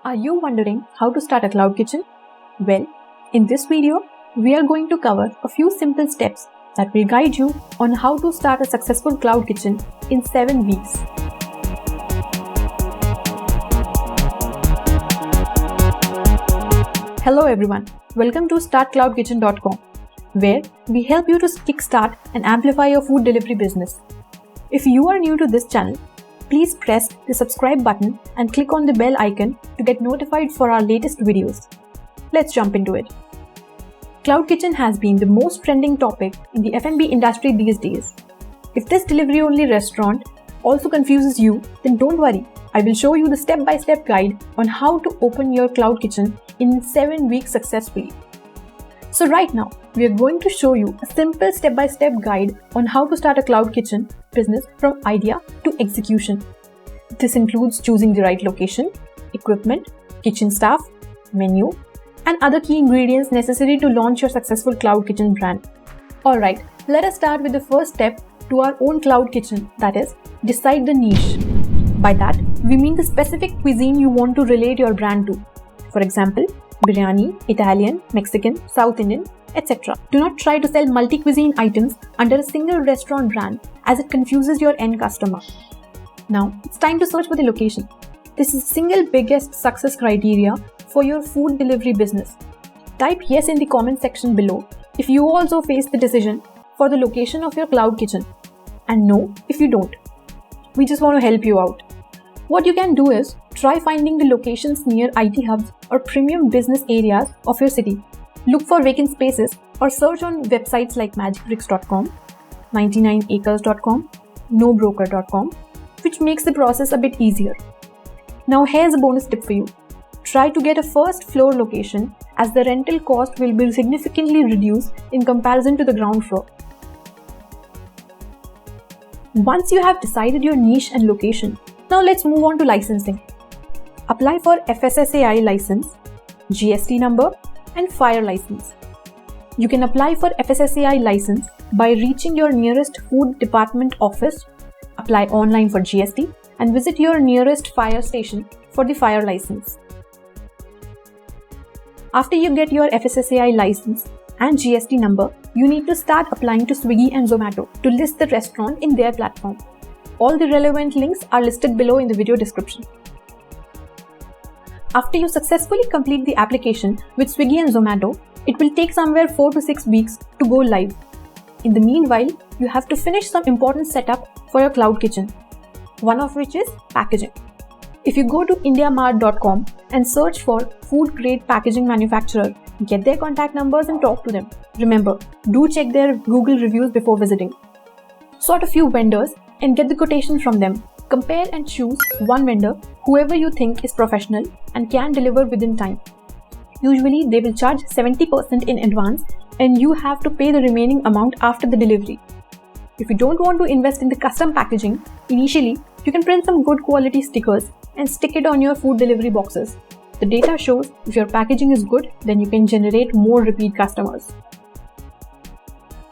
Are you wondering how to start a cloud kitchen? Well, in this video, we are going to cover a few simple steps that will guide you on how to start a successful cloud kitchen in 7 weeks. Hello everyone, welcome to startcloudkitchen.com, where we help you to kickstart and amplify your food delivery business. If you are new to this channel, please press the subscribe button and click on the bell icon to get notified for our latest videos. Let's jump into it. Cloud kitchen has been the most trending topic in the F&B industry these days. If this delivery-only restaurant also confuses you, then don't worry. I will show you the step-by-step guide on how to open your cloud kitchen in 7 weeks successfully. So right now, we are going to show you a simple step-by-step guide on how to start a cloud kitchen business from idea to execution. This includes choosing the right location, equipment, kitchen staff, menu, and other key ingredients necessary to launch your successful cloud kitchen brand. Alright, let us start with the first step to our own cloud kitchen, that is, decide the niche. By that, we mean the specific cuisine you want to relate your brand to. For example, biryani, Italian, Mexican, South Indian, etc. Do not try to sell multi-cuisine items under a single restaurant brand as it confuses your end customer. Now, it's time to search for the location. This is the single biggest success criteria for your food delivery business. Type yes in the comment section below if you also face the decision for the location of your cloud kitchen, and no if you don't. We just want to help you out. What you can do is try finding the locations near IT hubs or premium business areas of your city. Look for vacant spaces or search on websites like magicbricks.com, 99acres.com, nobroker.com, which makes the process a bit easier. Now here's a bonus tip for you. Try to get a first floor location as the rental cost will be significantly reduced in comparison to the ground floor. Once you have decided your niche and location, now let's move on to licensing. Apply for FSSAI license, GST number, and fire license. You can apply for FSSAI license by reaching your nearest food department office, apply online for GST, and visit your nearest fire station for the fire license. After you get your FSSAI license and GST number, you need to start applying to Swiggy and Zomato to list the restaurant in their platform. All the relevant links are listed below in the video description. After you successfully complete the application with Swiggy and Zomato, it will take somewhere 4 to 6 weeks to go live. In the meanwhile, you have to finish some important setup for your cloud kitchen, one of which is packaging. If you go to indiamart.com and search for food grade packaging manufacturer, get their contact numbers and talk to them. Remember, do check their Google reviews before visiting. Sort a few vendors and get the quotation from them. Compare and choose one vendor, whoever you think is professional and can deliver within time. Usually, they will charge 70% in advance and you have to pay the remaining amount after the delivery. If you don't want to invest in the custom packaging, initially, you can print some good quality stickers and stick it on your food delivery boxes. The data shows if your packaging is good, then you can generate more repeat customers.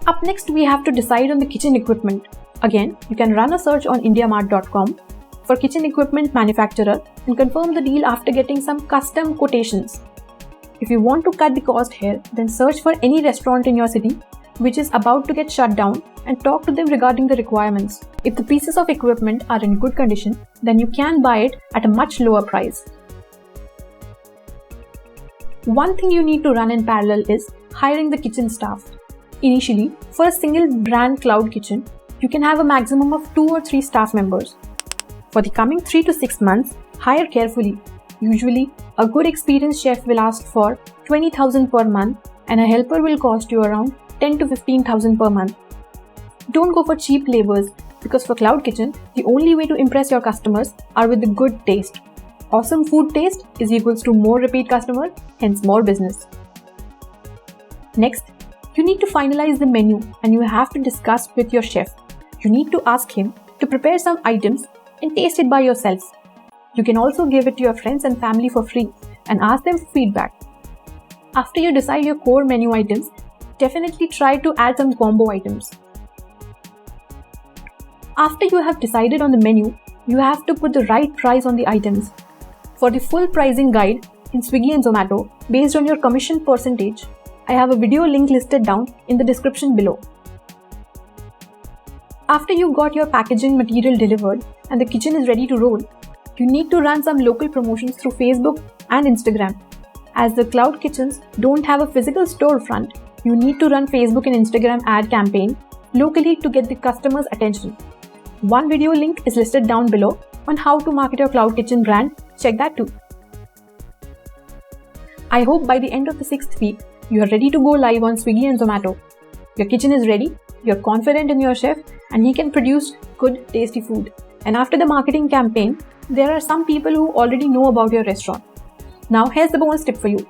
Up next, we have to decide on the kitchen equipment. Again, you can run a search on indiamart.com for kitchen equipment manufacturer and confirm the deal after getting some custom quotations. If you want to cut the cost here, then search for any restaurant in your city which is about to get shut down and talk to them regarding the requirements. If the pieces of equipment are in good condition, then you can buy it at a much lower price. One thing you need to run in parallel is hiring the kitchen staff. Initially, for a single brand cloud kitchen, you can have a maximum of 2 or 3 staff members. For the coming 3 to 6 months, hire carefully. Usually, a good experienced chef will ask for 20,000 per month and a helper will cost you around 10 to 15,000 per month. Don't go for cheap labors because for cloud kitchen, the only way to impress your customers are with the good taste. Awesome food taste is equals to more repeat customers, hence more business. Next, you need to finalize the menu and you have to discuss with your chef. You need to ask him to prepare some items and taste it by yourselves. You can also give it to your friends and family for free and ask them for feedback. After you decide your core menu items, definitely try to add some combo items. After you have decided on the menu, you have to put the right price on the items. For the full pricing guide in Swiggy and Zomato based on your commission percentage, I have a video link listed down in the description below. After you got your packaging material delivered and the kitchen is ready to roll, you need to run some local promotions through Facebook and Instagram. As the cloud kitchens don't have a physical storefront, you need to run Facebook and Instagram ad campaign locally to get the customer's attention. One video link is listed down below on how to market your cloud kitchen brand. Check that too. I hope by the end of the 6th week, you are ready to go live on Swiggy and Zomato. Your kitchen is ready, you're confident in your chef, and he can produce good, tasty food. And after the marketing campaign, there are some people who already know about your restaurant. Now here's the bonus tip for you.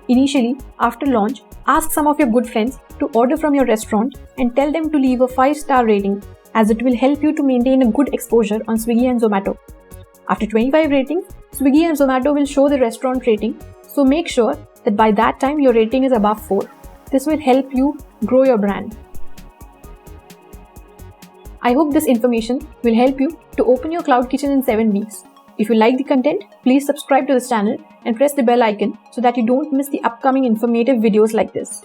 Initially, after launch, ask some of your good friends to order from your restaurant and tell them to leave a 5-star rating, as it will help you to maintain a good exposure on Swiggy and Zomato. After 25 ratings, Swiggy and Zomato will show the restaurant rating, so make sure that by that time your rating is above 4. This will help you grow your brand. I hope this information will help you to open your cloud kitchen in 7 weeks. If you like the content, please subscribe to this channel and press the bell icon so that you don't miss the upcoming informative videos like this.